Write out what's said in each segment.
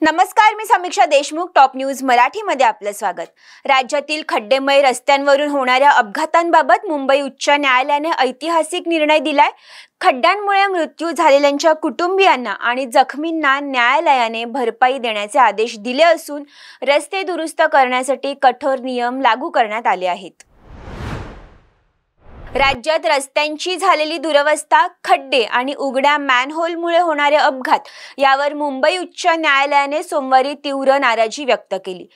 नमस्कार, मी समीक्षा Deshmukh. Top news मराठीमध्ये आपलं स्वागत. राज्यातील खड्डेमय रस्त्यांवरून होणाऱ्या अपघातांबाबत मुंबई उच्च न्यायालयाने ऐतिहासिक निर्णय दिलाय. खड्ड्यांमुळे मृत्यू झालेल्यांच्या कुटुंबियांना आणि जखमींना न्यायालयाने भरपाई देण्याचे आदेश दिले असून रस्ते दुरुस्त करण्यासाठी कठोर नियम लागू करण्यात आले आहेत. राज्यात रस्त्यांची झालेली दुरवस्था, खड्डे आणि उघड्या मॅनहोलमुळे होणारे अपघात यावर मुंबई उच्च न्यायालयाने सोमवारी तीव्र नाराजी व्यक्त केली.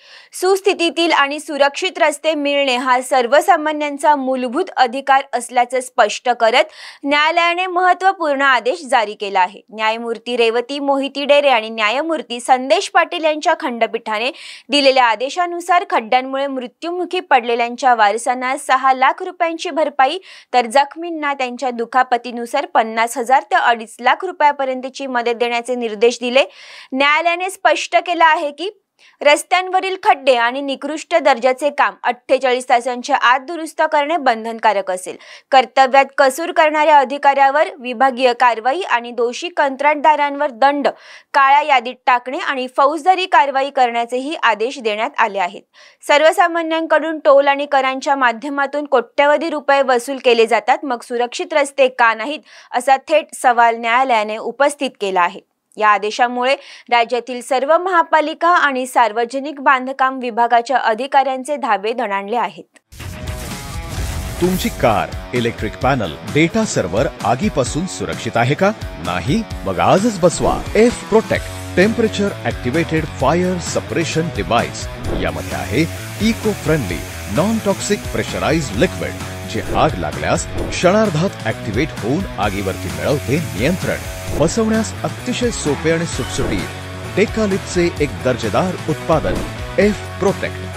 सुस्थितीतील आणि सुरक्षित रस्ते मिळणे हा सर्वसामान्यांचा मूलभूत अधिकार असल्याचे स्पष्ट करत न्यायालयाने महत्त्वपूर्ण आदेश जारी केला आहे. न्यायमूर्ती रेवती मोहिती डेरे आणि न्यायमूर्ती संदेश पाटील यांच्या खंडपीठाने दिलेल्या आदेशानुसार खड्ड्यांमुळे मृत्युमुखी पडलेल्यांच्या वारसांना 6 लाख रुपयांची भरपाई तर जखमींना त्यांच्या दुखापतीनुसार 50,000 ते 2.5 लाख रुपयापर्यंतची मदत देण्याचे निर्देश दिले. न्यायालयाने स्पष्ट केलं आहे की रस्त्यांवरील खड्डे आणि निकृष्ट दर्जाचे काम 48 तासांच्या आत दुरुस्त करणे बंधनकारक असेल. कर्तव्यात कसूर करणाऱ्या अधिकाऱ्यावर विभागीय कारवाई आणि दोषी कंत्राटदारांवर दंड, काळ्या यादीत टाकणे आणि फौजदारी कारवाई करण्याचेही आदेश देण्यात आले आहेत. सर्वसामान्यांकडून टोल आणि करांच्या माध्यमातून कोट्यवधी रुपये वसूल केले जातात, मग सुरक्षित रस्ते का नाहीत असा थेट सवाल न्यायालयाने उपस्थित केला आहे. या आदेशामुळे राज्यातील सर्व महापालिका आणि सार्वजनिक बांधकाम विभागाच्या अधिकाऱ्यांचे धाबे दणाणले आहेत. तुमची car, electric panel, data server आगीपासून सुरक्षित आहे का? नाही? मग आजच बसवा F protect temperature activated fire suppression device. यामध्ये आहे eco friendly non toxic pressurised liquid जे आग लागल्यास क्षणार्धात ॲक्टिवेट होऊन आगीवरती मिळवते नियंत्रण. बसवण्यास अतिशय सोपे आणि सुटसुटीत टेकालिपचे एक दर्जेदार उत्पादन एफ प्रोटेक्ट.